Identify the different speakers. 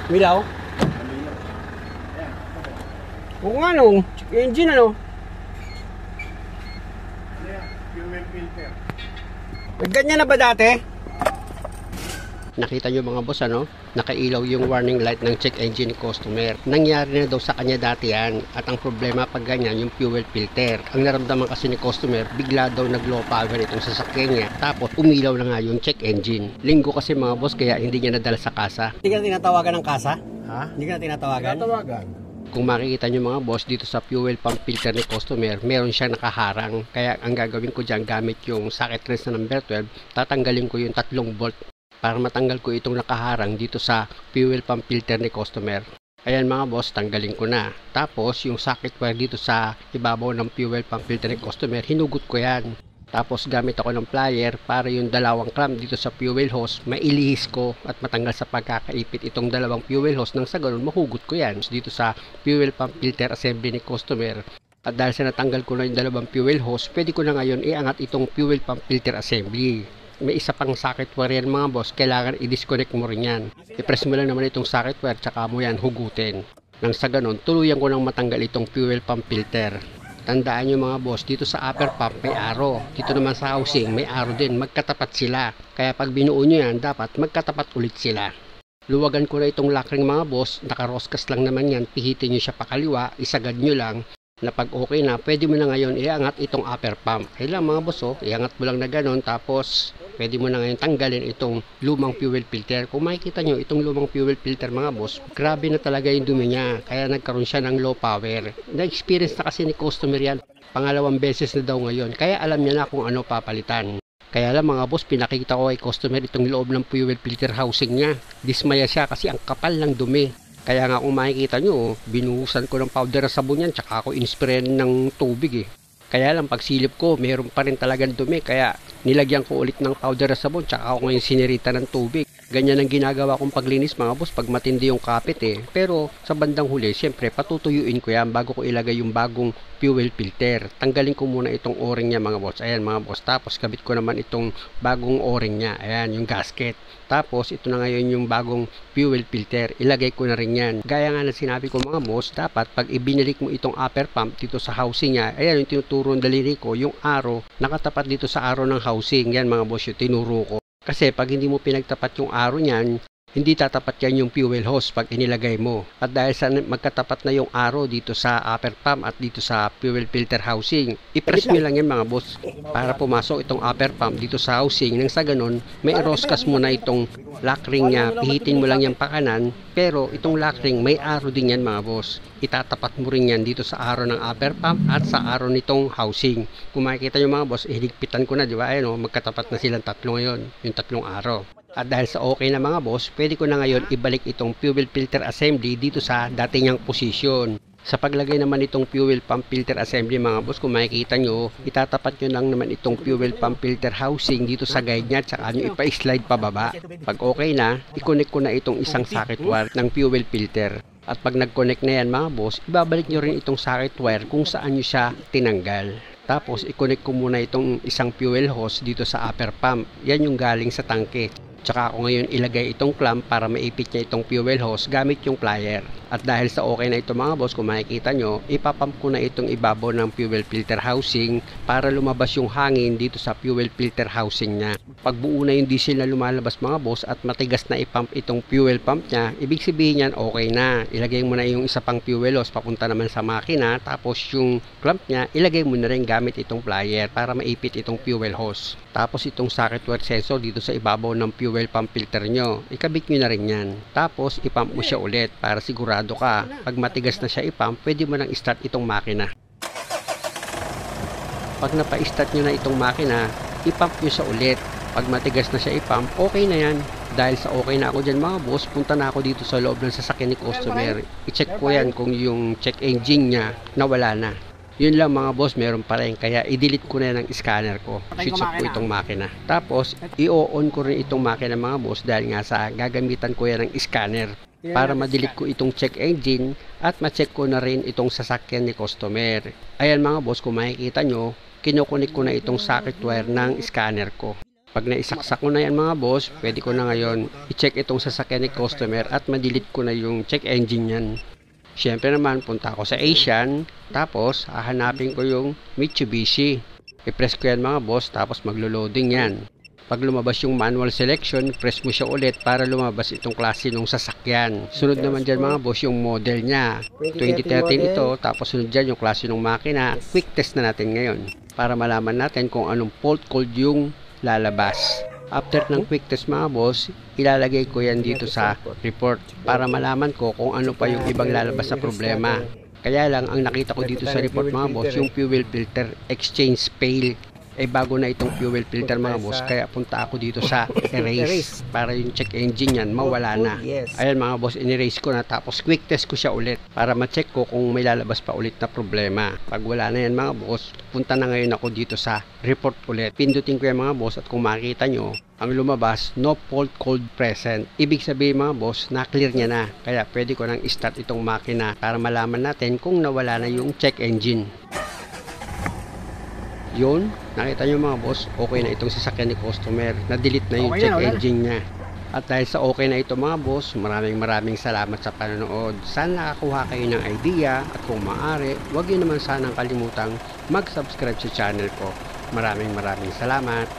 Speaker 1: Milaw? Oo nga no, engine ano?
Speaker 2: Fuel filter.
Speaker 1: Ganyan na ba dati? Nakita nyo mga boss ano? Nakailaw yung warning light ng check engine ni customer. Nangyari na daw sa kanya dati yan. At ang problema pag ganyan yung fuel filter. Ang naramdaman kasi ni customer, bigla daw nag-low power itong sasakyan niya. Tapos umilaw na nga yung check engine. Linggo kasi mga boss kaya hindi niya nadala sa kasa. Hindi ka na tinatawagan ng kasa?
Speaker 2: Ha?
Speaker 1: Hindi ka na tinatawagan?
Speaker 2: Tinatawagan.
Speaker 1: Kung makikita nyo mga boss dito sa fuel pump filter ni customer, meron siyang nakaharang. Kaya ang gagawin ko dyan gamit yung socket wrench na number 12, tatanggalin ko yung 3 bolt para matanggal ko itong nakaharang dito sa fuel pump filter ni customer. Ayan mga boss, tanggalin ko na. Tapos yung socket wire dito sa ibabaw ng fuel pump filter ni customer, hinugot ko yan. Tapos gamit ako ng plier para yung dalawang clamp dito sa fuel hose, mailihis ko at matanggal sa pagkakaipit itong dalawang fuel hose nang sa ganun mahugot ko yan dito sa fuel pump filter assembly ni customer. At dahil sa natanggal ko na yung dalawang fuel hose, pwede ko na ngayon iangat itong fuel pump filter assembly. May isa pang socket wire yan mga boss, kailangan i-disconnect mo rin yan. I-press mo lang naman itong socket wire tsaka mo yan hugutin. Nang sa ganun, tuluyan ko nang matanggal itong fuel pump filter. Tandaan nyo mga boss, dito sa upper pump may arrow. Dito naman sa housing may arrow din, magkatapat sila. Kaya pag binuo nyo yan, dapat magkatapat ulit sila. Luwagan ko na itong lock ring mga boss, nakaroskas lang naman yan, pihitin nyo siya pakaliwa, isagad nyo lang. Na pag okay na, pwede mo na ngayon iangat itong upper pump. Kaya lang mga boss, iangat mo lang na ganon, tapos pwede mo na ngayon tanggalin itong lumang fuel filter. Kung makikita nyo, itong lumang fuel filter mga boss, grabe na talaga yung dumi niya. Kaya nagkaroon siya ng low power. Na-experience na kasi ni customer yan. Pangalawang beses na daw ngayon. Kaya alam niya na kung ano papalitan. Kaya lang mga boss, pinakita ko kay customer itong loob ng fuel filter housing niya. Dismaya siya kasi ang kapal ng dumi. Kaya nga kung makikita nyo, binuhusan ko ng powder sa sabon yan, tsaka ako inspirayan ng tubig eh. Kaya lang pagsilip ko, mayroon pa rin talagang dumi, kaya nilagyan ko ulit ng powder sa sabon, tsaka ako ngayon sinirita ng tubig. Ganyan ang ginagawa kong paglinis mga boss pag matindi yung kapit eh. Pero sa bandang huli, syempre patutuyuin ko yan bago ko ilagay yung bagong fuel filter. Tanggalin ko muna itong o-ring niya mga boss. Ayan mga boss. Tapos kabit ko naman itong bagong o-ring niya. Ayan yung gasket. Tapos ito na ngayon yung bagong fuel filter. Ilagay ko na rin yan. Gaya nga na sinabi ko mga boss, dapat pag ibinalik mo itong upper pump dito sa housing niya, ayan yung tinuturo ng daliri ko, yung arrow, nakatapat dito sa arrow ng housing. Yan mga boss yung tinuro ko. Kasi pag hindi mo pinagtapat yung arrow niyan, hindi tatapat yan yung fuel hose pag inilagay mo. At dahil sa magkatapat na yung arrow dito sa upper pump at dito sa fuel filter housing, i-press nyo lang yan mga boss para pumasok itong upper pump dito sa housing. Nang sa ganun, may roskas mo na itong lock ring niya, pihitin mo lang yan pa kanan, pero itong lock ring may arrow din yan mga boss. Itatapat mo rin yan dito sa arrow ng upper pump at sa arrow nitong housing. Kung makikita nyo mga boss, hiligpitan ko na, di ba? Ayan, magkatapat na silang tatlo ngayon, yung tatlong arrow. At dahil sa okay na mga boss, pwede ko na ngayon ibalik itong fuel filter assembly dito sa dati niyang posisyon. Sa paglagay naman itong fuel pump filter assembly mga boss, kung makikita nyo, itatapat nyo lang naman itong fuel pump filter housing dito sa guide niya, tsaka nyo ipa-slide pababa. Pag okay na, i-connect ko na itong isang socket wire ng fuel filter. At pag nag-connect na yan mga boss, ibabalik nyo rin itong socket wire kung saan nyo siya tinanggal. Tapos i-connect ko muna itong isang fuel hose dito sa upper pump. Yan yung galing sa tangke. Tsaka ako ngayon ilagay itong clamp para maipit niya itong fuel hose gamit yung plier. At dahil sa okay na ito mga boss, kung makikita nyo, ipapump ko na itong ibabaw ng fuel filter housing para lumabas yung hangin dito sa fuel filter housing niya. Pag buo na yung diesel na lumalabas mga boss at matigas na ipump itong fuel pump niya, ibig sabihin yan okay na. Ilagay mo na yung isa pang fuel hose papunta naman sa makina, tapos yung clamp niya, ilagay mo na rin gamit itong plier para maipit itong fuel hose. Tapos itong socket wire sensor dito sa ibabaw ng fuel pump filter nyo, ikabit nyo na rin yan. Tapos ipump mo siya ulit para sigurado ka. Pag matigas na siya ipump, pwede mo nang start itong makina. Pag napa-start nyo na itong makina, ipump nyo siya ulit. Pag matigas na siya ipump, okay na yan. Dahil sa okay na ako dyan mga boss, punta na ako dito sa loob ng sasakyan ni customer. I-check ko yan kung yung check engine niya nawala na. Yun lang mga boss, meron pa rin. Kaya i-delete ko na ng scanner ko. Switch off ko itong makina. Tapos, i-on ko rin itong makina mga boss dahil nga sa gagamitan ko yan ng scanner para ma-delete ko itong check engine at ma-check ko na rin itong sasakyan ni customer. Ayan mga boss, kung makikita nyo, kinukunik ko na itong socket wire ng scanner ko. Pag naisaksak ko na yan mga boss, pwede ko na ngayon i-check itong sasakyan ni customer at ma-delete ko na yung check engine yan. Siyempre naman, punta ako sa Asian, tapos hahanapin ko yung Mitsubishi. I-press ko yan mga boss, tapos maglo-loading yan. Pag lumabas yung manual selection, press mo siya ulit para lumabas itong klase ng sasakyan. Sunod naman dyan mga boss yung model niya. 2013 ito, tapos sunod dyan yung klase ng makina. Quick test na natin ngayon para malaman natin kung anong fault code yung lalabas. After ng quick test mga boss, ilalagay ko yan dito sa report para malaman ko kung ano pa yung ibang lalabas na problema. Kaya lang, ang nakita ko dito sa report mga boss, yung fuel filter exchange fail. Bago na itong fuel filter mga boss, kaya punta ako dito sa erase para yung check engine yan mawala na. Ayan mga boss, in-erase ko na, tapos quick test ko siya ulit para ma-check ko kung may lalabas pa ulit na problema. Pag wala na yan mga boss, punta na ngayon ako dito sa report ulit. Pindutin ko yan mga boss at kung makita nyo, ang lumabas, no fault code present. Ibig sabihin mga boss, na-clear niya na. Kaya pwede ko nang start itong makina para malaman natin kung nawala na yung check engine. Yun, nakita nyo mga boss, okay na itong sasakyan ni customer. Na-delete na yung check engine niya. At dahil sa okay na ito mga boss, maraming salamat sa panonood. Sana nakakuha kayo ng idea at kung maaari, huwag nyo naman sanang kalimutang mag-subscribe sa channel ko. Maraming salamat.